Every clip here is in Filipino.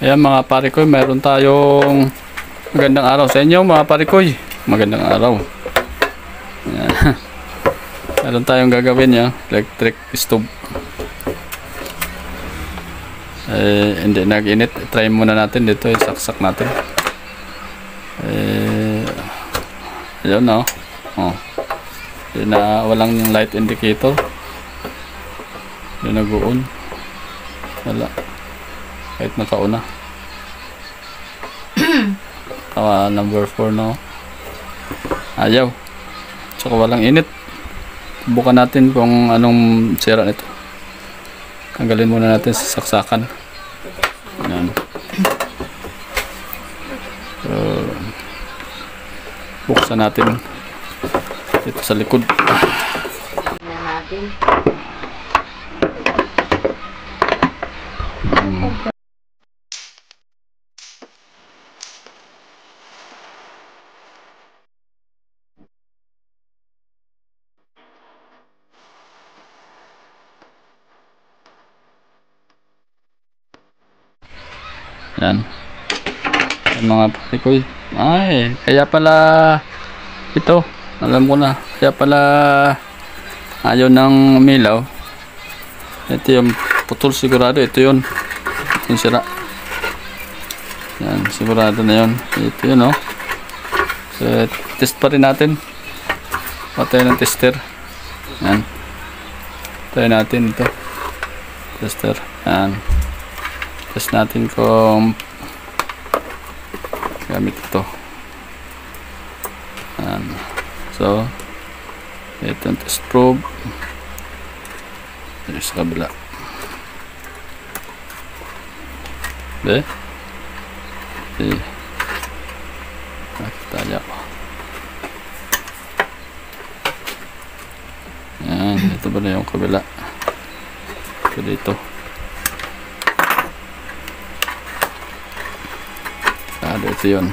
Ayan mga parikoy, mayroon tayong magandang araw sa inyo mga parikoy. Magandang araw. Ayan. Mayroon tayong gagawin ya, electric stove. Hindi nag-init. Try muna natin dito, saksak natin. Ayun na. Yun na, walang yung light indicator. Yun nag-uon. Wala. Kahit nakauna. Number 4 no. Ayaw. Tsaka walang init. Bukan natin kung anong sira nito. Tanggalin muna natin sa saksakan. Yan. So, buksan natin dito sa likod. Yan. Yan mga parikoy. Ay, kaya pala ito. Alam ko na. Kaya pala ayaw ng milaw. Ito yung putol sigurado. Ito yun. Yung sira. Yan. Sigurado na yun. Ito yun oh. So, test pa rin natin. Patay ng tester. Yan. Patay natin ito. Tester. Yan. Test natin kung gamit ito. Yan. So, ito yung test probe. Ito sa kabila. Okay. Okay. Tayo. Yan. Ito ba na yung kabila? Ito dito. Ito yun.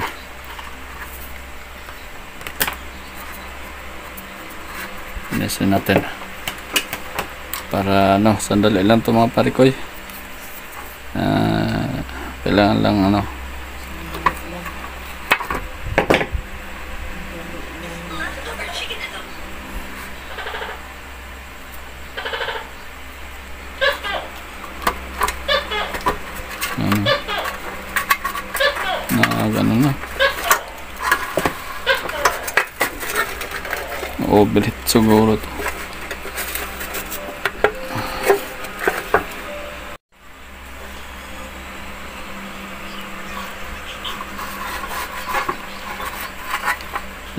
Inisin natin. Para ano, sandali lang ito mga parikoy. Kailangan lang ano. Ganun na. Overheat siguro to.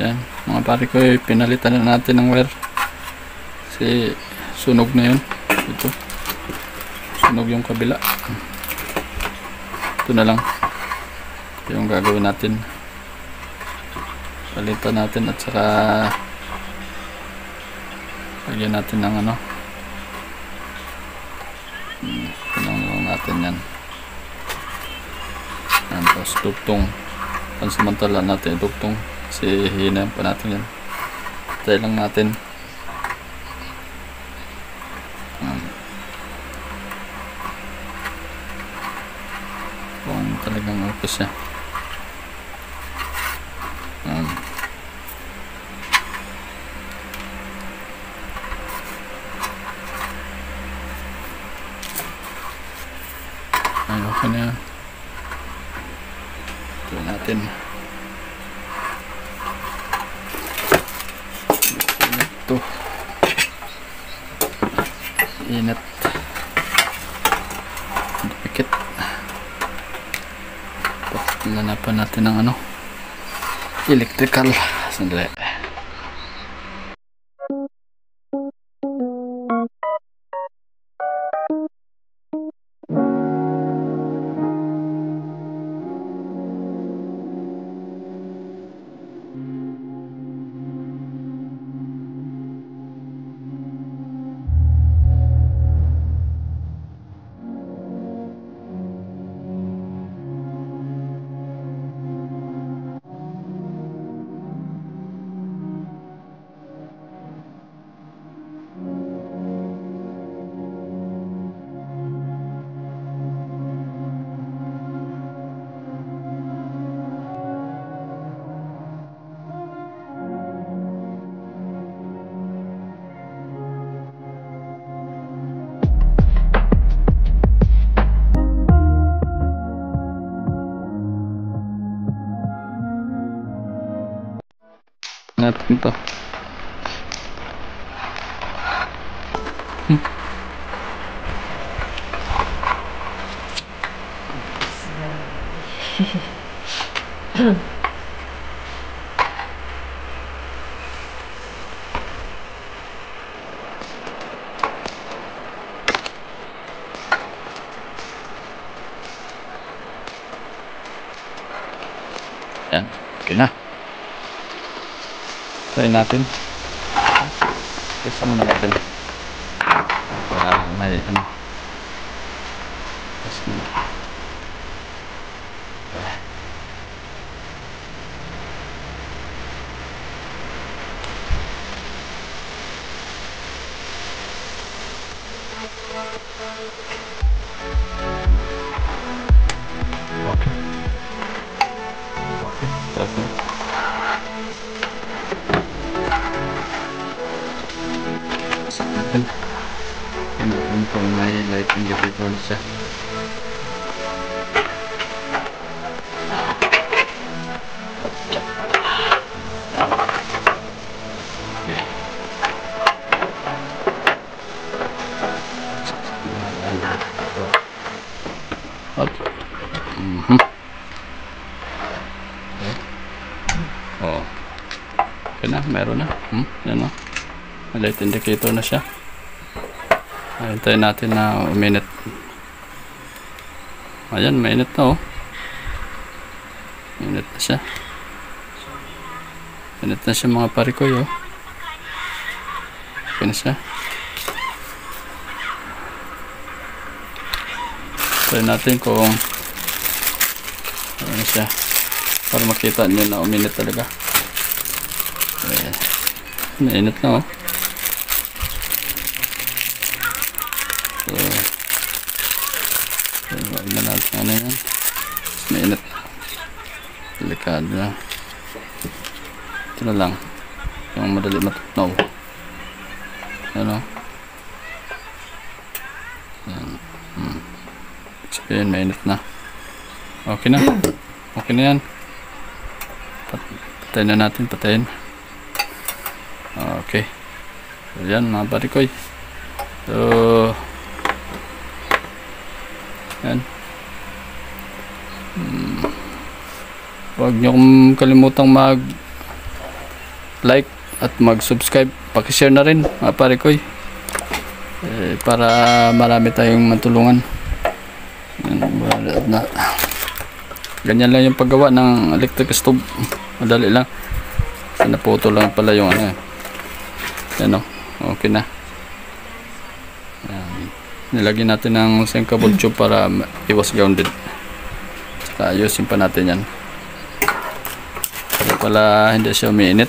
Yan, mga pare ko, pinalitan na natin ng wire. Kasi sunog na yun. Ito. Sunog yung kabila. Ito na lang. Ito yung gagawin natin. Palitan natin at saka lagyan natin ng ano. Pinanong natin yan. Yan, tapos dugtong. Pansamantala natin dugtong. Kasi hihinayin pa natin yan. Try lang natin. Kung talagang okay siya. Ay, okay na yan. Ito natin. Ito. Inat. Dikit. Lanapan natin ng ano. Electrical. Sandali. natin to. Yan, okay na. Try natin. Test muna natin. May ano. Test muna. Okay. Okay. Ini kung may light indicator siya. Oh. Okay na, meron na. Yan o. Light indicator na siya. Hintayin natin na uminit. Ayan, mainit na oh. Mainit na siya. Mainit na siya mga parikoy oh. Okay na siya. Hintayin natin kung ano siya. Para makita nyo na uminit talaga. Mainit na oh. So wag na natin ano yan. Mainit. Delikado na. Ito na lang. Yung madali matutunaw. Ano? Yan. Sabihin mainit na. Okay na. Okay na yan. Patayin na natin. Patayin. Okay. So yan mga parikoy. So yan. Huwag nyo kalimutang mag like at mag subscribe. Pakishare na rin mga parikoy. Para marami tayong matulungan. Yan, ganyan lang yung paggawa ng electric stove. Madali lang. Naputo lang pala yung ano. Yan o. Okay na. Yan. Nilagyan natin ng sinkable tube para iwas grounded. Saka ayusin pa natin yan. Para pala hindi siya umiinit.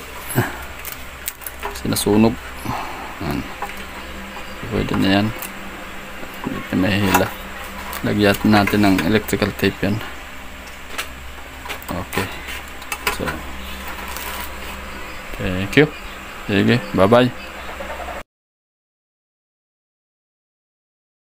Kasi nasunog. Yan. Pwede na yan. Hindi na mahihila. Lagyan natin ng electrical tape yan. Okay. So thank you. Sige, bye bye.